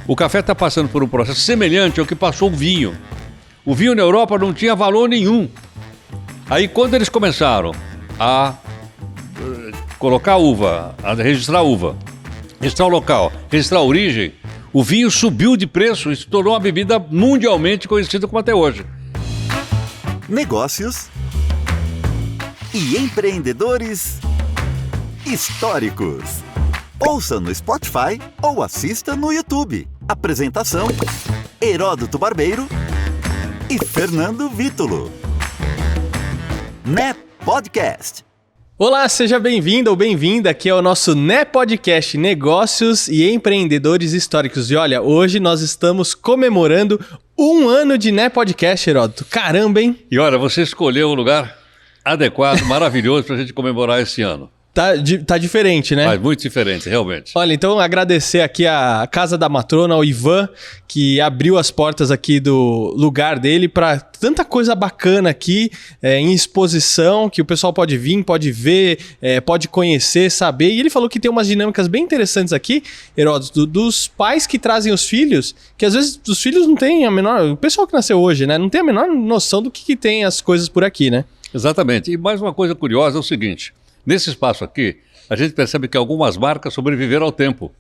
O café está passando por um processo semelhante ao que passou o vinho. O vinho na Europa não tinha valor nenhum. Aí quando eles começaram a colocar uva, a registrar uva, registrar o local, registrar a origem, o vinho subiu de preço e se tornou uma bebida mundialmente conhecida como até hoje. Negócios e empreendedores históricos. Ouça no Spotify ou assista no YouTube. Apresentação: Heródoto Barbeiro e Fernando Vítulo. Né Podcast. Olá, seja bem-vindo ou bem-vinda aqui ao nosso Né Podcast Negócios e Empreendedores Históricos. E olha, hoje nós estamos comemorando 1 ano de Né Podcast, Heródoto. Caramba, hein? E olha, você escolheu um lugar adequado, maravilhoso para a gente comemorar esse ano. Tá diferente, né? Mas muito diferente, realmente. Olha, então agradecer aqui a Casa da Matrona, ao Ivan, que abriu as portas aqui do lugar dele para tanta coisa bacana aqui em exposição, que o pessoal pode vir, pode ver, pode conhecer, saber. E ele falou que tem umas dinâmicas bem interessantes aqui, Heródoto, dos pais que trazem os filhos, que às vezes os filhos não têm a menor... O pessoal que nasceu hoje, né? Não tem a menor noção do que tem as coisas por aqui, né? Exatamente. E mais uma coisa curiosa é o seguinte... Nesse espaço aqui, a gente percebe que algumas marcas sobreviveram ao tempo.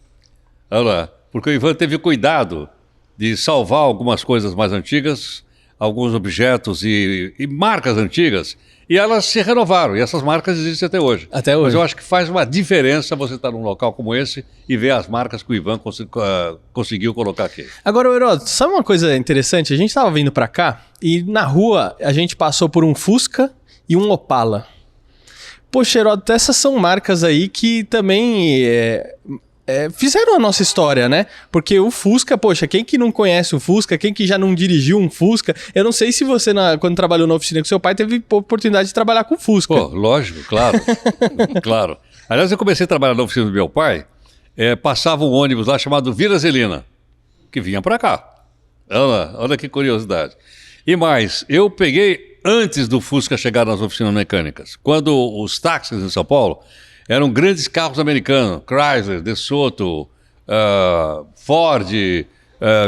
Olha lá, porque o Ivan teve cuidado de salvar algumas coisas mais antigas, alguns objetos e marcas antigas, e elas se renovaram, e essas marcas existem até hoje. Até hoje. Mas eu acho que faz uma diferença você estar num local como esse e ver as marcas que o Ivan conseguiu colocar aqui. Agora, Heródoto, sabe uma coisa interessante? A gente estava vindo para cá e na rua a gente passou por um Fusca e um Opala. Poxa, Heródoto, essas são marcas aí que também fizeram a nossa história, né? Porque o Fusca, poxa, quem que não conhece o Fusca, quem que já não dirigiu um Fusca? Eu não sei se você, quando trabalhou na oficina com seu pai, teve oportunidade de trabalhar com o Fusca. Pô, lógico, claro. Claro. Aliás, eu comecei a trabalhar na oficina do meu pai, passava um ônibus lá chamado Vila Zelina, que vinha para cá. Olha que curiosidade. E mais, eu peguei... Antes do Fusca chegar nas oficinas mecânicas, quando os táxis em São Paulo eram grandes carros americanos, Chrysler, DeSoto, Ford,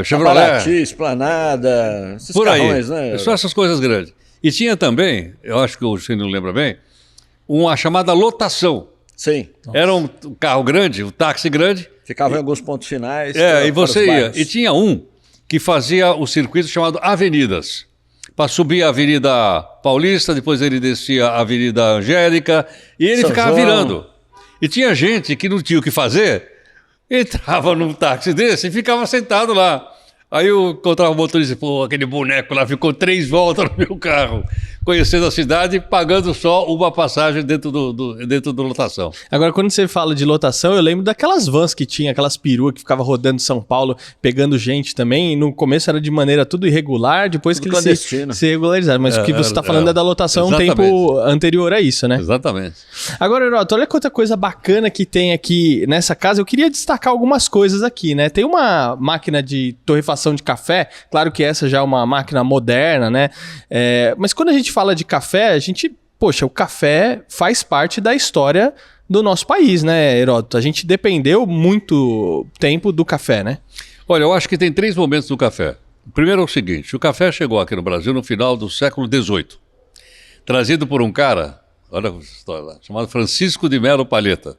Chevrolet. Paraty, Esplanada, esses por carrões, aí, né? só essas coisas grandes. E tinha também, eu acho que o senhor não lembra bem, uma chamada lotação. Sim. Era um carro grande, um táxi grande. Ficava em alguns pontos finais. E você ia. E tinha um que fazia o circuito chamado Avenidas. Para subir a Avenida Paulista, depois ele descia a Avenida Angélica, e ele São ficava João. virando. E tinha gente que não tinha o que fazer, entrava num táxi desse e ficava sentado lá. Aí eu encontrava o motorista e pô, aquele boneco lá ficou 3 voltas no meu carro, conhecendo a cidade, pagando só uma passagem dentro do lotação. Agora, quando você fala de lotação, eu lembro daquelas vans que tinha, aquelas peruas que ficava rodando São Paulo, pegando gente também, e no começo era de maneira tudo irregular, depois tudo que eles se regularizaram. Mas o que você está falando é da lotação um tempo anterior a isso, né? Exatamente. Agora, Heródoto, olha quanta coisa bacana que tem aqui nessa casa. Eu queria destacar algumas coisas aqui, né? Tem uma máquina de torrefação de café, claro que essa já é uma máquina moderna, né? Mas quando a gente fala de café, o café faz parte da história do nosso país, né, Heródoto? A gente dependeu muito tempo do café, né? Olha, eu acho que tem 3 momentos do café. O primeiro é o seguinte, o café chegou aqui no Brasil no final do século XVIII, trazido por um cara, olha essa história lá, chamado Francisco de Melo Palheta.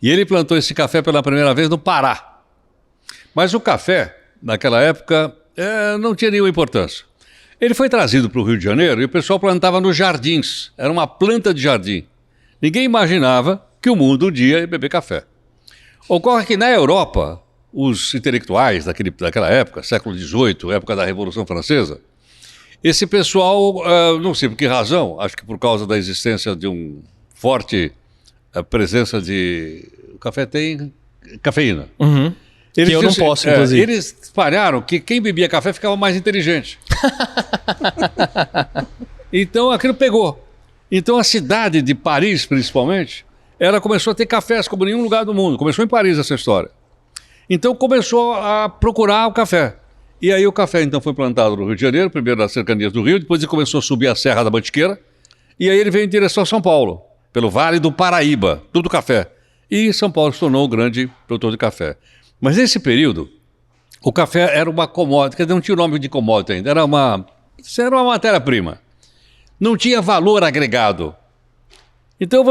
E ele plantou esse café pela primeira vez no Pará. Mas o café, naquela época, não tinha nenhuma importância. Ele foi trazido para o Rio de Janeiro e o pessoal plantava nos jardins. Era uma planta de jardim. Ninguém imaginava que o mundo um dia ia beber café. Ocorre que na Europa, os intelectuais daquela época, século XVIII, época da Revolução Francesa, esse pessoal, não sei por que razão, acho que por causa da existência de um forte presença de... O café tem cafeína. Uhum. Que eu não posso, inclusive. Eles espalharam que quem bebia café ficava mais inteligente. Então aquilo pegou. Então a cidade de Paris, principalmente, ela começou a ter cafés como nenhum lugar do mundo. Começou em Paris essa história. Então começou a procurar o café. E aí o café então foi plantado no Rio de Janeiro, primeiro nas cercanias do Rio, depois ele começou a subir a Serra da Mantiqueira, e aí ele veio em direção a São Paulo, pelo Vale do Paraíba, tudo café. E São Paulo se tornou o grande produtor de café. Mas nesse período, o café era uma commodity, quer dizer, não tinha o nome de commodity ainda, era uma matéria-prima. Não tinha valor agregado. Então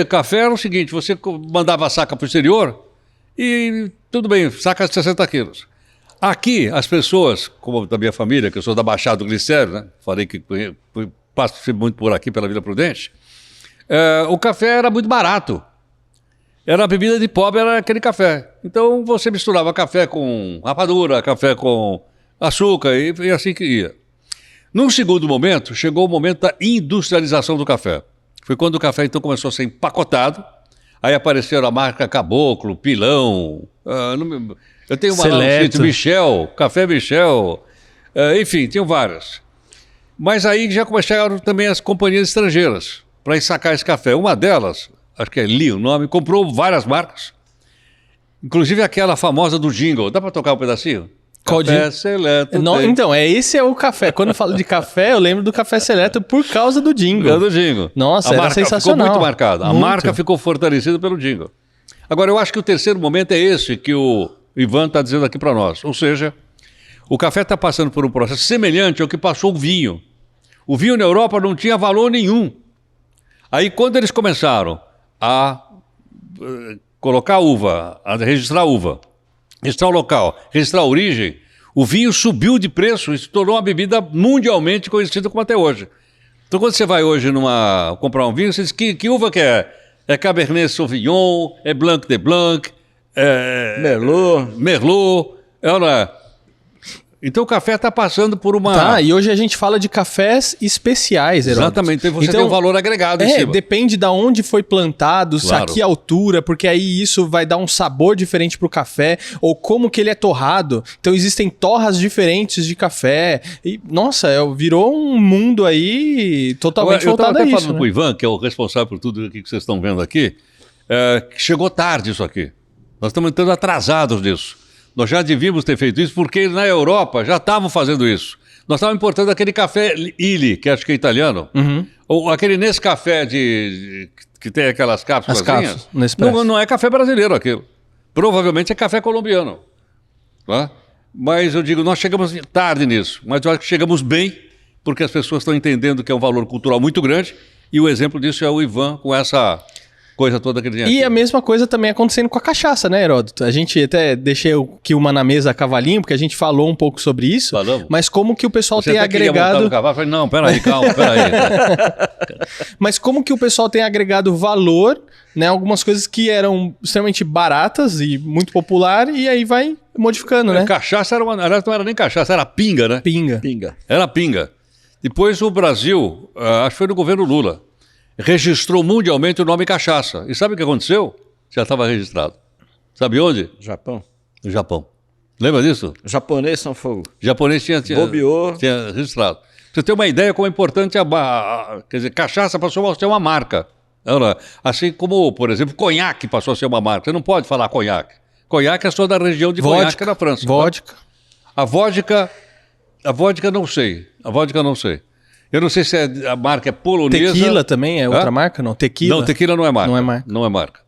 café era o seguinte, você mandava a saca para o exterior e tudo bem, saca de 60 quilos. Aqui, as pessoas, como da minha família, que eu sou da Baixada do Glicério, né? Falei que passo muito por aqui, pela Vila Prudente, o café era muito barato. Era a bebida de pobre, era aquele café. Então você misturava café com rapadura, café com açúcar e assim que ia. Num segundo momento, chegou o momento da industrialização do café. Foi quando o café então começou a ser empacotado. Aí apareceram a marca Caboclo, Pilão, eu tenho uma lá escrito Michel, Café Michel, enfim, tinham várias. Mas aí já começaram também as companhias estrangeiras para ensacar esse café. Uma delas, acho que é Lee o nome, comprou várias marcas, inclusive aquela famosa do jingle. Dá para tocar um pedacinho? Qual Café Seleto. Não, então, esse é o café. Quando eu falo de café, eu lembro do Café Seleto por causa do jingle. Do jingle. Nossa, a era marca sensacional. Ficou muito marcada. A Muito. marca ficou fortalecida pelo jingle. Agora, eu acho que o terceiro momento é esse que o Ivan está dizendo aqui para nós. Ou seja, o café está passando por um processo semelhante ao que passou o vinho. O vinho na Europa não tinha valor nenhum. Aí, quando eles começaram a colocar uva, a registrar uva, registrar o local, registrar a origem, o vinho subiu de preço e se tornou uma bebida mundialmente conhecida como até hoje. Então, quando você vai hoje comprar um vinho, você diz, que uva que é? É Cabernet Sauvignon, é Blanc de Blanc, é Merlot. Então o café está passando por uma... Tá, e hoje a gente fala de cafés especiais, Heródoto. Exatamente, você tem um valor agregado em cima. Depende de onde foi plantado, Claro. a que altura, porque aí isso vai dar um sabor diferente pro café, ou como que ele é torrado. Então existem torras diferentes de café. E, nossa, virou um mundo aí totalmente voltado a isso. Eu estava falando né? com o Ivan, que é o responsável por tudo que vocês estão vendo aqui, que chegou tarde isso aqui. Nós estamos entrando atrasados nisso. Nós já devíamos ter feito isso porque na Europa já estavam fazendo isso. Nós estávamos importando aquele café Illy, que acho que é italiano, ou aquele Nescafé que tem aquelas cápsulas. As cápsulas, Nespresso. Não é café brasileiro aquilo. Provavelmente é café colombiano. Tá? Mas eu digo, nós chegamos tarde nisso, mas eu acho que chegamos bem, porque as pessoas estão entendendo que é um valor cultural muito grande, e o exemplo disso é o Ivan com essa coisa toda que ele tem aqui. E a mesma coisa também acontecendo com a cachaça, né, Heródoto? A gente até deixei aqui uma na mesa a cavalinho, porque a gente falou um pouco sobre isso. Falamos. Mas como que o pessoal Você tem até queria montar agregado... no cavalo, eu falei, não, peraí, calma, peraí. Mas como que o pessoal tem agregado valor, né? Algumas coisas que eram extremamente baratas e muito popular, e aí vai modificando, né? Cachaça aliás, não era nem cachaça, era pinga, né? Pinga. Era pinga. Depois o Brasil, acho que foi no governo Lula, registrou mundialmente o nome cachaça. E sabe o que aconteceu? Já estava registrado. Sabe onde? Japão. No Japão. Lembra disso? Japonês são fogo. O japonês tinha Bobeou. registrado. Pra você ter uma ideia como é importante quer dizer, cachaça passou a ser uma marca. Assim como, por exemplo, conhaque passou a ser uma marca. Você não pode falar conhaque. Conhaque é só da região de Conhaque, na França. Vodka. A vodka não sei. Eu não sei se a marca é polonesa. Tequila também é outra marca? Não, tequila. Não, tequila não é marca. Não é marca.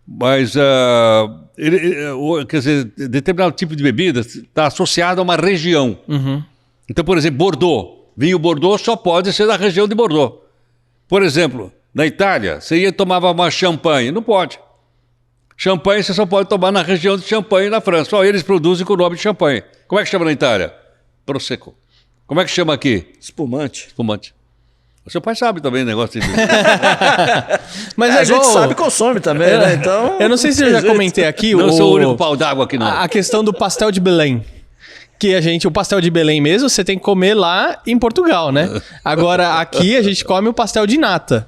Mas, quer dizer, determinado tipo de bebida está associado a uma região. Então, por exemplo, Bordeaux. Vinho Bordeaux só pode ser da região de Bordeaux. Por exemplo, na Itália, você ia tomar uma champanhe. Não pode. Champanhe você só pode tomar na região de Champagne, na França. Só eles produzem com o nome de champanhe. Como é que chama na Itália? Prosecco. Como é que chama aqui? Espumante. O seu pai sabe também o negócio de... Mas A gente sabe e consome também, né? Então, eu não sei se eu já comentei aqui Não sou o único pau d'água aqui, não. a questão do pastel de Belém. Que o pastel de Belém mesmo, você tem que comer lá em Portugal, né? Agora, aqui a gente come o pastel de nata.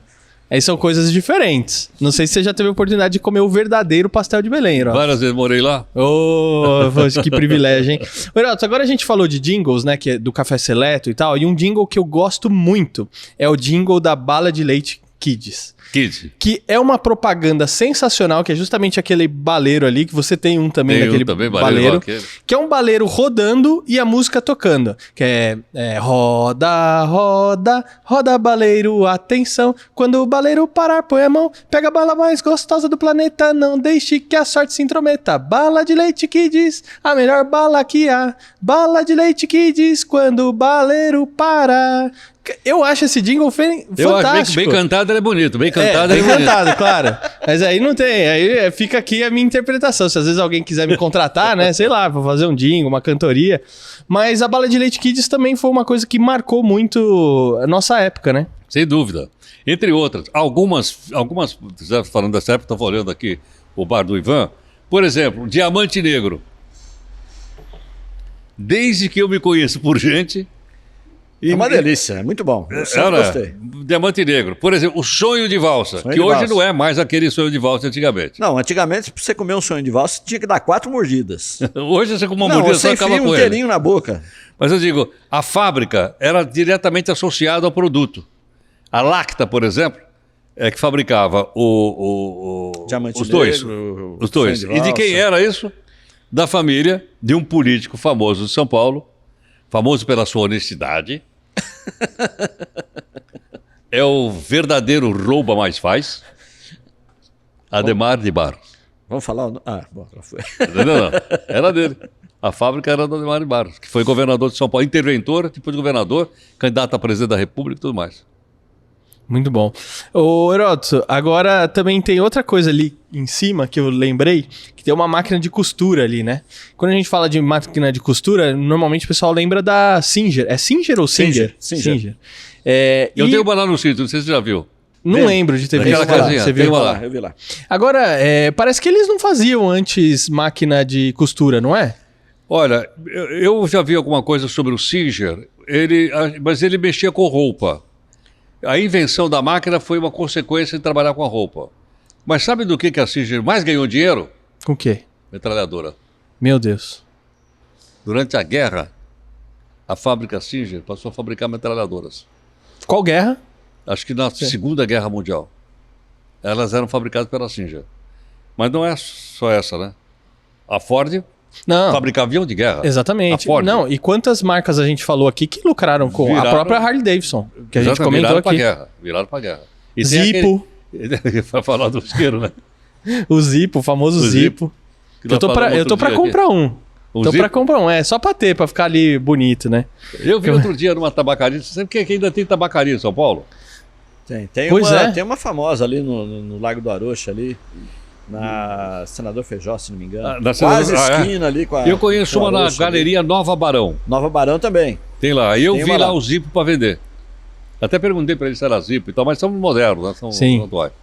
Aí são coisas diferentes. Não sei se você já teve a oportunidade de comer o verdadeiro pastel de Belém, Heródoto. Várias vezes morei lá. Que privilégio, hein? Heródoto, agora a gente falou de jingles, né? Que é do Café Seleto e tal. E um jingle que eu gosto muito é o jingle da bala de leite Kids. Kid. Que é uma propaganda sensacional, que é justamente aquele baleiro ali, que você tem um também Tem um daquele também, baleiro, baleiro aquele. que é um baleiro rodando e a música tocando, que é roda, roda, roda baleiro, atenção, quando o baleiro parar, põe a mão, pega a bala mais gostosa do planeta, não deixe que a sorte se intrometa, bala de leite Kids, a melhor bala que há, bala de leite Kids, quando o baleiro parar. Eu acho esse jingle Eu acho fantástico. bem cantado, ele é bonito. Bem cantado, Bem ele é bonito. cantado, claro. Mas aí não tem. Aí fica aqui a minha interpretação. Se às vezes alguém quiser me contratar, né? Sei lá, pra fazer um jingle, uma cantoria. Mas a Bala de Leite Kids também foi uma coisa que marcou muito a nossa época, né? Sem dúvida. Entre outras, algumas falando dessa época, estou olhando aqui o bar do Ivan. Por exemplo, Diamante Negro. Desde que eu me conheço por gente... É uma delícia, é muito bom. Eu sempre gostei. Diamante Negro. Por exemplo, o Sonho de Valsa, Sonho que de hoje Valsa. não é mais aquele Sonho de Valsa antigamente. Não, antigamente, pra você comer um sonho de valsa, tinha que dar 4 mordidas. Hoje você com uma Não, mordida você só acaba enfia com um ele. inteirinho na boca. Mas eu digo, a fábrica era diretamente associada ao produto. A Lacta, por exemplo, é que fabricava Diamante os dois. Negro, Os dois. Sonho de E de quem Valsa. era isso? Da família de um político famoso de São Paulo, famoso pela sua honestidade. É o verdadeiro rouba mais faz. Ademar de Barros. Vamos falar? Bom, já foi. Não. Era dele. A fábrica era do Ademar de Barros, que foi governador de São Paulo, interventor, depois de governador, candidato a presidente da República e tudo mais. Muito bom. Ô, Heródoto, agora também tem outra coisa ali em cima que eu lembrei, que tem uma máquina de costura ali, né? Quando a gente fala de máquina de costura, normalmente o pessoal lembra da Singer. É Singer ou Singer? Singer. Eu tenho uma lá no sítio, não sei se você já viu. Não lembro de ter Daquela visto lá. casinha, Você tem viu? uma lá. Eu vi lá. Agora, parece que eles não faziam antes máquina de costura, não é? Olha, eu já vi alguma coisa sobre o Singer, mas ele mexia com roupa. A invenção da máquina foi uma consequência de trabalhar com a roupa. Mas sabe do que a Singer mais ganhou dinheiro? Com o quê? Metralhadora. Meu Deus. Durante a guerra, a fábrica Singer passou a fabricar metralhadoras. Qual guerra? Acho que na Segunda Guerra Mundial. Elas eram fabricadas pela Singer. Mas não é só essa, né? A Ford Não. fabricava avião de guerra. Exatamente. A Ford. Não, e quantas marcas a gente falou aqui que lucraram com Viraram- a própria Harley Davidson, que a gente Exatamente, comentou viraram pra aqui. guerra. Viraram pra guerra. E tem Zippo, aquele- Vai falar do isqueiro, né? o Zippo, o famoso O Zippo. Que nós Eu tô pra falamos outro dia aqui. comprar um. Um Tô Zippo? pra comprar um, só pra ter, pra ficar ali bonito, né? Eu vi outro dia numa tabacaria, você sabe que ainda tem tabacaria em São Paulo? Tem uma famosa ali no Lago do Arocha, ali, na Senador Feijó, se não me engano. Na Quase Senador- esquina ali com a. Eu conheço com o uma na Arocha ali. Galeria Nova Barão. Nova Barão também. Tem lá. E eu Tem vi uma lá lá. o Zippo para vender. Até perguntei para ele se era Zippo e tal, mas são modernos, né? São Sim. atuais.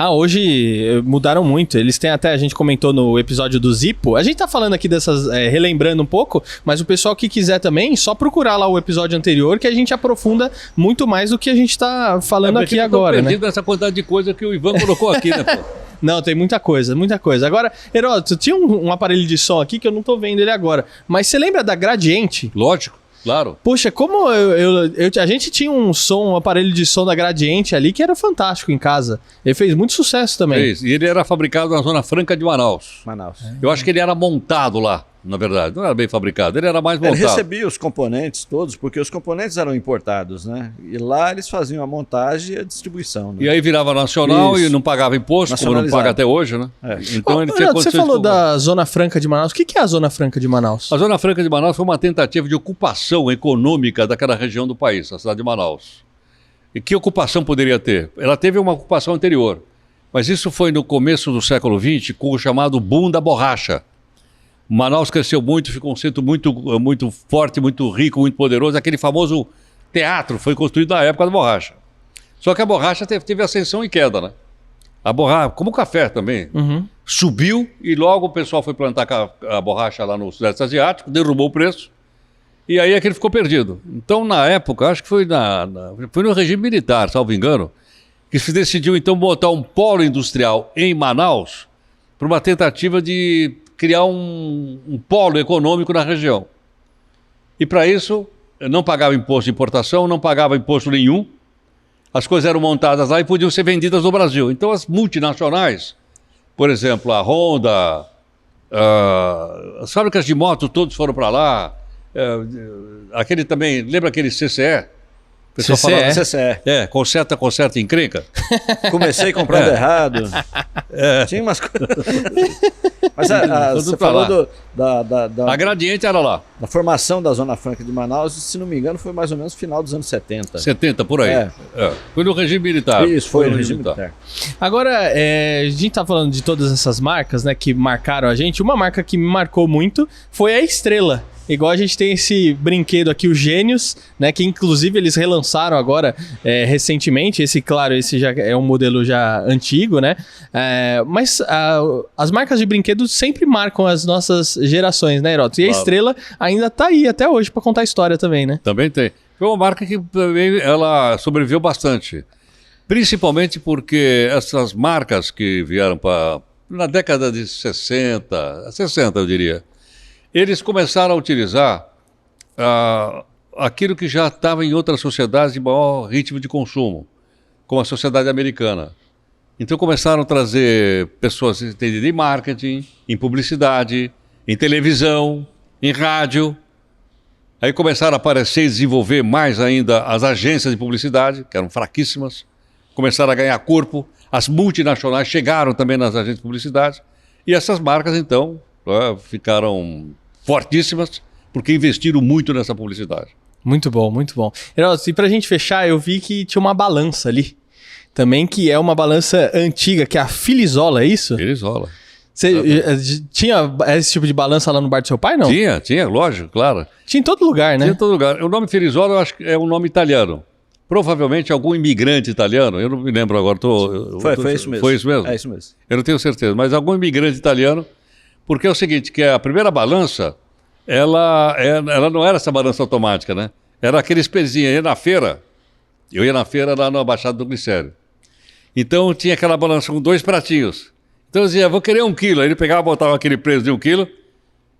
Hoje mudaram muito. Eles têm até, a gente comentou no episódio do Zippo. A gente tá falando aqui dessas, relembrando um pouco, mas o pessoal que quiser também, só procurar lá o episódio anterior, que a gente aprofunda muito mais do que a gente tá falando aqui agora, né? perdido nessa quantidade de coisa que o Ivan colocou aqui, né, pô? Não, tem muita coisa, muita coisa. Agora, Heródoto, tinha um aparelho de som aqui que eu não tô vendo ele agora, mas você lembra da Gradiente? Lógico, claro. Poxa, como a gente tinha um aparelho de som da Gradiente ali que era fantástico em casa. Ele fez muito sucesso também. Fez. E ele era fabricado na Zona Franca de Manaus. Manaus. Eu acho que ele era montado lá, na verdade. Não era bem fabricado, ele era mais Ele montado. recebia os componentes todos, porque os componentes eram importados, né? E lá eles faziam a montagem e a distribuição. Né? E aí virava nacional Isso. e não pagava imposto, como não Nacionalizado. paga até hoje, né? É. Então ele tinha Heródoto, você condições falou de- da Zona Franca de Manaus. O que é a Zona Franca de Manaus? A Zona Franca de Manaus foi uma tentativa de ocupação econômica daquela região do país, a cidade de Manaus. E que ocupação poderia ter? Ela teve uma ocupação anterior, mas isso foi no começo do século XX com o chamado boom da borracha. Manaus cresceu muito, ficou um centro muito forte, muito rico, muito poderoso. Aquele famoso teatro foi construído na época da borracha. Só que a borracha teve ascensão e queda, né? A borracha, como o café também, subiu e logo o pessoal foi plantar a borracha lá no Sudeste Asiático, derrubou o preço e aí aquele ficou perdido. Então, na época, acho que foi foi no regime militar, salvo engano, que se decidiu então botar um polo industrial em Manaus para uma tentativa de criar um polo econômico na região. E para isso, não pagava imposto de importação, não pagava imposto nenhum. as coisas eram montadas lá e podiam ser vendidas no Brasil. Então as multinacionais, por exemplo, a Honda, as fábricas de moto todos foram para lá, aquele também, lembra aquele CCE? O pessoal falava CCE. Conserta encrenca. Comecei comprando errado. Tinha umas coisas. Mas você falou a Gradiente era lá. Da formação da Zona Franca de Manaus, se não me engano, foi mais ou menos no final dos anos 70. 70, por aí. Foi no regime militar. Isso, foi no regime militar. Agora, a gente tá falando de todas essas marcas, né, que marcaram a gente. Uma marca que me marcou muito foi a Estrela. Igual a gente tem esse brinquedo aqui, o Gênios, né? Que inclusive eles relançaram agora recentemente. Esse já é um modelo já antigo, né? Mas as marcas de brinquedos sempre marcam as nossas gerações, né, Heródoto? E a Estrela ainda tá aí até hoje para contar a história também, né? Também tem. Foi uma marca que também ela sobreviveu bastante. Principalmente porque essas marcas que vieram na década de 60 eu diria, eles começaram a utilizar aquilo que já estava em outras sociedades de maior ritmo de consumo, como a sociedade americana. Então começaram a trazer pessoas entendidas em marketing, em publicidade, em televisão, em rádio. Aí começaram a aparecer e desenvolver mais ainda as agências de publicidade, que eram fraquíssimas. Começaram a ganhar corpo. As multinacionais chegaram também nas agências de publicidade. E essas marcas, então, ficaram fortíssimas, porque investiram muito nessa publicidade. Muito bom, muito bom. Heródoto, e pra gente fechar, eu vi que tinha uma balança ali. Também que é uma balança antiga, que é a Filizola, é isso? Filizola. Você tinha esse tipo de balança lá no bar do seu pai, não? Tinha, lógico, claro. Tinha em todo lugar, né? Tinha em todo lugar. O nome Filizola eu acho que é um nome italiano. Provavelmente algum imigrante italiano, eu não me lembro agora. Foi isso mesmo. Foi isso mesmo? É isso mesmo. Eu não tenho certeza, mas algum imigrante italiano. Porque é o seguinte, que a primeira balança, ela não era essa balança automática, né? Era aqueles pezinhos. Eu ia na feira lá na Baixada do Glicério. Então tinha aquela balança com 2 pratinhos. Então eu dizia, vou querer 1 quilo. Aí ele pegava, botava aquele peso de 1 quilo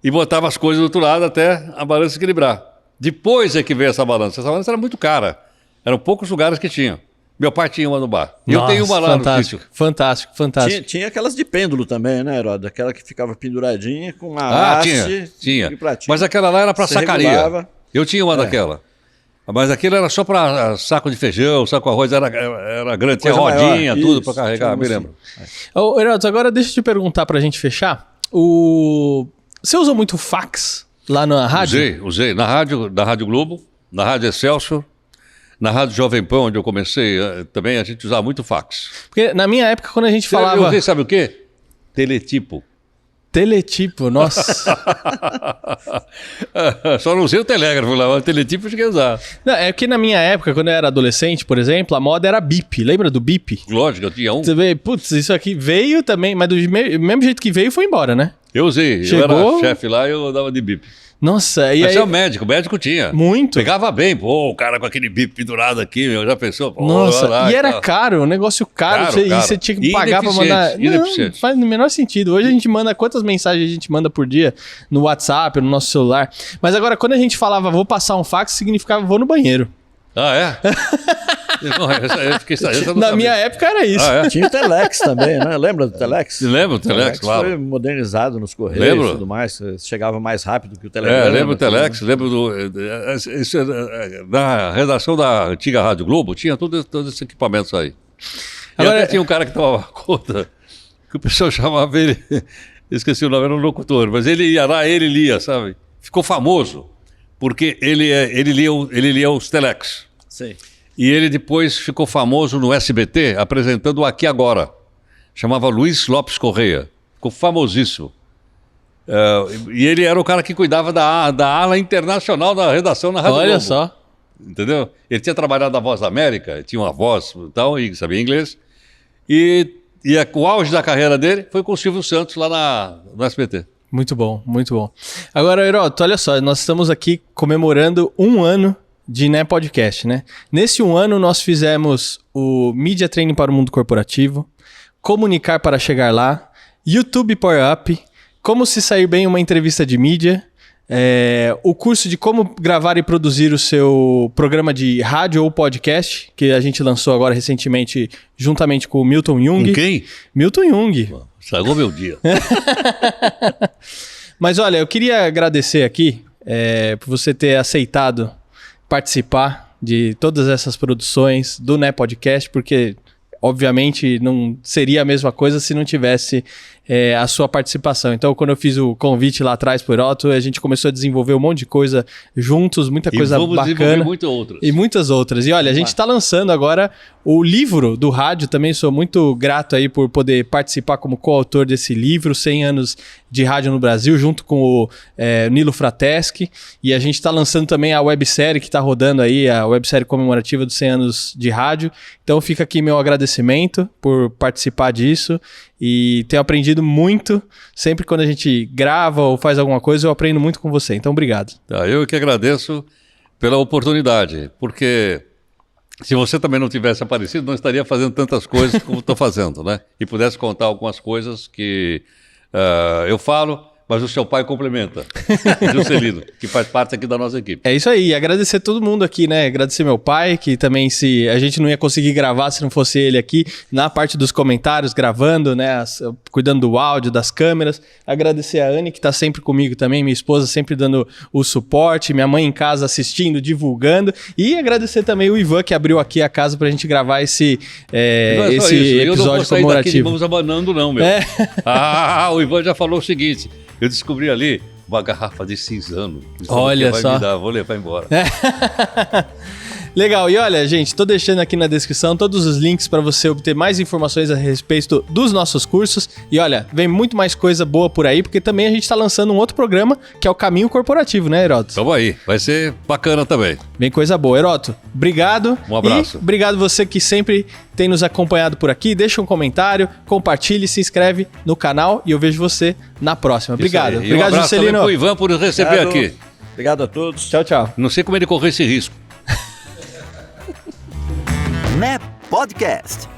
e botava as coisas do outro lado até a balança equilibrar. Depois é que veio essa balança. Essa balança era muito cara. Eram poucos lugares que tinham. Meu pai tinha uma no bar. Nossa, eu tenho uma lá no sítio. Fantástico. Tinha aquelas de pêndulo também, né, Heródoto? Aquela que ficava penduradinha com uma haste. Tinha. Mas aquela lá era para sacaria. Regulava. Eu tinha uma daquela. Mas aquilo era só para saco de feijão, saco de arroz, era grande. Tinha rodinha, maior. Tudo para carregar, me lembro. Ô, Heródoto, agora deixa eu te perguntar pra gente fechar. Você usou muito fax lá na rádio? Usei. Na Rádio Globo, na Rádio Excelsior. Na Rádio Jovem Pan, onde eu comecei, também a gente usava muito fax. Porque na minha época, quando a gente falava... Eu usei, sabe o quê? Teletipo. Teletipo, nossa. Só não usei o telégrafo lá, mas o teletipo eu cheguei a usar. Não, é que na minha época, quando eu era adolescente, por exemplo, a moda era bip. Lembra do bip? Lógico, eu tinha um. Você vê, putz, isso aqui veio também, mas do mesmo jeito que veio, foi embora, né? Eu usei. Chegou... Eu era chefe lá e eu andava de bip. Nossa, e mas aí... é o médico tinha. Muito. Pegava bem, o cara com aquele bip pendurado aqui, já pensou? Nossa, lá, e era caro, um negócio caro. E você tinha que pagar pra mandar... Não faz no menor sentido. Hoje a gente manda, quantas mensagens a gente manda por dia no WhatsApp, no nosso celular. Mas agora, quando a gente falava vou passar um fax, significava vou no banheiro. Ah, é? Na minha época era isso. Tinha o Telex também, né? Lembra do Telex? Lembro do Telex, claro. Foi modernizado nos Correios e tudo mais. Chegava mais rápido que o Telegrama. Lembro do Telex, lembro na redação da antiga Rádio Globo, tinha todos esses equipamentos aí. Agora, até tinha um cara que tomava conta, que o pessoal chamava ele, esqueci o nome, era um locutor, mas ele ia lá, ele lia, sabe? Ficou famoso, porque ele lia os Telex. Sim. E ele depois ficou famoso no SBT, apresentando o Aqui Agora. Chamava Luiz Lopes Correia. Ficou famosíssimo. E ele era o cara que cuidava da ala internacional da redação na Rádio Globo. Olha só. Entendeu? Ele tinha trabalhado na Voz da América, tinha uma voz e tal, e sabia inglês. E o auge da carreira dele foi com o Silvio Santos lá no SBT. Muito bom, muito bom. Agora, Heródoto, olha só, nós estamos aqui comemorando 1 ano de Né Podcast, né? Nesse 1 ano nós fizemos o Media Training para o Mundo Corporativo, Comunicar para Chegar Lá, YouTube Power Up, Como se sair bem uma entrevista de mídia, o curso de como gravar e produzir o seu programa de rádio ou podcast, que a gente lançou agora recentemente, juntamente com o Milton Jung. Com quem? Milton Jung. Estragou meu dia. Mas olha, eu queria agradecer aqui por você ter aceitado participar de todas essas produções do Né Podcast, porque obviamente não seria a mesma coisa se não tivesse a sua participação. Então, quando eu fiz o convite lá atrás pro Heródoto, a gente começou a desenvolver um monte de coisa juntos, muita coisa bacana. E muitas outras. E olha, a gente está lançando agora o livro do rádio, também sou muito grato aí por poder participar como coautor desse livro, 100 anos de rádio no Brasil, junto com o Nilo Frateschi. E a gente está lançando também a websérie que está rodando aí, a websérie comemorativa dos 100 anos de rádio. Então fica aqui meu agradecimento por participar disso. E tenho aprendido muito. Sempre quando a gente grava ou faz alguma coisa, eu aprendo muito com você. Então, obrigado. Eu que agradeço pela oportunidade, porque se você também não tivesse aparecido, não estaria fazendo tantas coisas como estou fazendo, né? E pudesse contar algumas coisas que eu falo, mas o seu pai complementa. Juscelino, que faz parte aqui da nossa equipe. É isso aí, agradecer todo mundo aqui, né? Agradecer meu pai, que também se a gente não ia conseguir gravar se não fosse ele aqui, na parte dos comentários, gravando, né? Cuidando do áudio, das câmeras. Agradecer a Anne, que está sempre comigo também, minha esposa sempre dando o suporte, minha mãe em casa assistindo, divulgando. E agradecer também o Ivan, que abriu aqui a casa pra gente gravar esse episódio eu não vou sair comemorativo. Daqui de mãos abanando não, meu. O Ivan já falou o seguinte... Eu descobri ali uma garrafa de cinzano. Olha só. Vou levar embora. Legal. E olha, gente, tô deixando aqui na descrição todos os links para você obter mais informações a respeito dos nossos cursos. E olha, vem muito mais coisa boa por aí, porque também a gente tá lançando um outro programa, que é o Caminho Corporativo, né, Heródoto? Tamo aí. Vai ser bacana também. Vem coisa boa. Heródoto, obrigado. Um abraço. E obrigado você que sempre tem nos acompanhado por aqui. Deixa um comentário, compartilhe, se inscreve no canal e eu vejo você na próxima. Obrigado. Obrigado, Juscelino. Obrigado, Ivan, por nos receber aqui. Obrigado a todos. Tchau, tchau. Não sei como ele correu esse risco. Né Podcast.